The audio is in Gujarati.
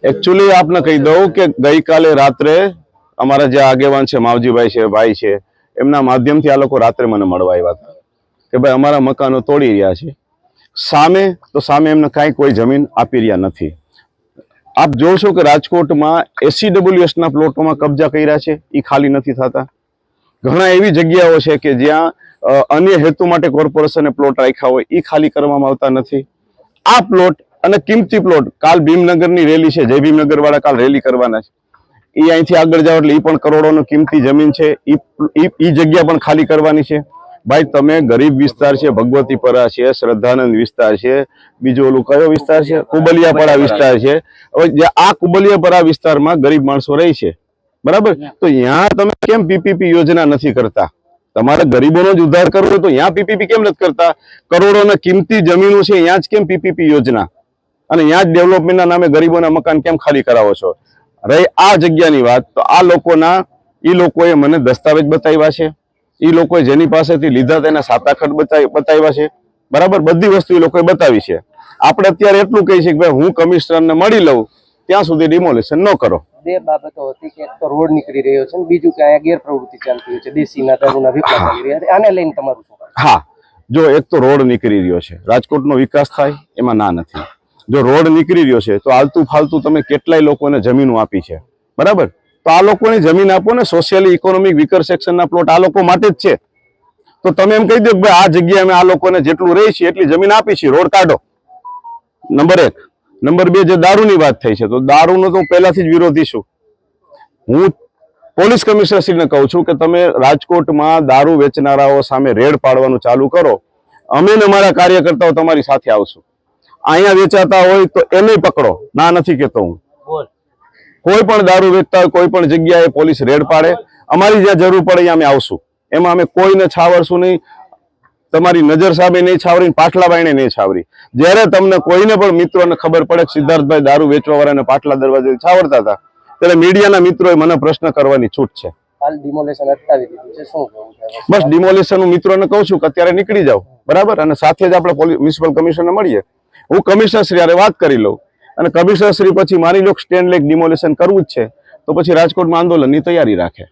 एक्चुअली आपने कही दઉં કે ગઈકાલે રાત્રે અમારા જે આગેવાન છે માવજીભાઈ છે ભાઈ છે એમના માધ્યમથી આ લોકો રાત્રે મને મળવા આવ્યા હતા કે ભાઈ અમારા મકાનો તોડી રહ્યા છે સામે એમને કાંઈ કોઈ જમીન આપી રહ્યા નથી। આપ જોશો કે રાજકોટમાં એસીડબ્લ્યુએસ ના પ્લોટોમાં કબજા કર્યા છે એ ખાલી નથી થતા। ઘણા એવી જગ્યાઓ છે કે જ્યાં अन्य हेतु माटे कोर्पोरेशने प्लॉट राख्या होय ई खाली करवामां आवता नथी। आ प्लॉट अने किंमती प्लॉट काल भीमनगरनी रेली छे, जय भीमनगर वाळा काल रेली करवाना छे, ई અહીંથી આગળ જાવ એટલે ઈ પણ કરોડોનો કિંમતી જમીન છે, ઈ જગ્યા પણ ખાલી કરવાની છે। ભાઈ તમે ગરીબ વિસ્તાર છે, ભગવતીપરા છે, શ્રદ્ધાનંદ વિસ્તાર છે, બીજો ઓલું કયો વિસ્તાર છે, કુબલિયાપરા વિસ્તાર છે। હવે જે આ કુબલિયાપરા વિસ્તારમાં ગરીબ માણસો રહે છે બરાબર, તો ત્યાં તમે કેમ પીપીપી યોજના નથી કરતા? તમારે ગરીબોનો જ ઉદ્ધાર કરવો તો यहाँ पीपीपी केम નથી करता? करोड़ों कीमती जमीनों છે यहाँ જ કેમ पीपीपी योजना અને यहाँ જ डेवलपमेंटના नामे गरीबोना मकान केम खाली करावो છો? રહી આ જગ્યાની વાત તો આ લોકોના ઈ લોકોએ મને દસ્તાવેજ બતાવ્યા છે, ઈ લોકોએ જેની પાસેથી લીધા તેના સાતાખત બતાવ્યા છે બરાબર, બધી વસ્તુ ઈ લોકોએ બતાવી છે। આપણે અત્યારે એટલું કહી છે કે ભાઈ હું કમિશનરને મળી લઉં ત્યાં સુધી ડિમોલિશન ન કરો। બે બાબતો હતી કે એક તો રોડ નીકળી રહ્યો છે, બીજું કે અહીંયા ગેરપ્રવૃત્તિ ચાલતી હોય છે, દેશીના દારૂના વેપાર ચાલી રહ્યા છે, આને લઈને તમારું શું? હા, જો એક તો રોડ નીકળી રહ્યો છે, રાજકોટનો વિકાસ થાય એમાં ના નથી। જો રોડ નીકળી રહ્યો છે તો આલતુ ફાલતુ તમે કેટલાય લોકોને જમીનો આપી છે બરાબર, તો આ લોકોની જમીન આપો ને। સોશિયલી ઇકોનોમિક વીકર સેક્શનના પ્લોટ આ લોકો માટે જ છે, તો તમે એમ કહી દો કે ભાઈ આ જગ્યાએ અમે આ લોકોને જેટલું રહી છે એટલી જમીન આપી છે, રોડ કાઢો। નંબર 1। नंबर 2 જે દારૂની વાત થઈ છે તો દારૂનો તો પહેલાથી જ વિરોધી છું। હું પોલીસ કમિશનરશ્રીને કહું છું કે તમે રાજકોટમાં દારૂ વેચનારાઓ સામે રેડ પાડવાનું ચાલુ કરો, અમે ને અમારા કાર્યકર્તાઓ તમારી સાથે આવશું। અહીંયા વેચાતા હોય તો એને પકડો, ના નથી કહેતો હું। કોઈ પણ દારૂ વેચતા હોય કોઈ પણ જગ્યાએ પોલીસ રેડ પાડે, અમારી જ્યાં જરૂર પડે અમે આવશું, એમાં અમે કોઈને છાવરશું નહીં। તમારી નજર સામે નહીં છાવરી, પાટલા બાયણે નહીં છાવરી। જ્યારે તમને કોઈને પણ મિત્રોને ખબર પડે કે સિદ્ધાર્થભાઈ દારૂ વેચવાવાળાને પાટલા દરવાજે છાવરતા હતા ત્યારે મીડિયાના મિત્રોએ મને પ્રશ્ન કરવાની છૂટ છે। હાલ ડિમોલેશન અટકાવી દીધું છે, શું કહેવું છે? બસ ડિમોલેશન હું મિત્રોને કહું છું કે અત્યારે નીકળી જાવ બરાબર, અને સાથે જ આપણે મ્યુનિસિપલ કમિશનરને મળીએ, હું કમિશનરશ્રી હારે વાત કરી લઉં અને કમિશનરશ્રી પછી માની લો સ્ટેન્ડ લેક ડિમોલેશન કરવું જ છે તો પછી રાજકોટમાં આંદોલનની તૈયારી રાખે।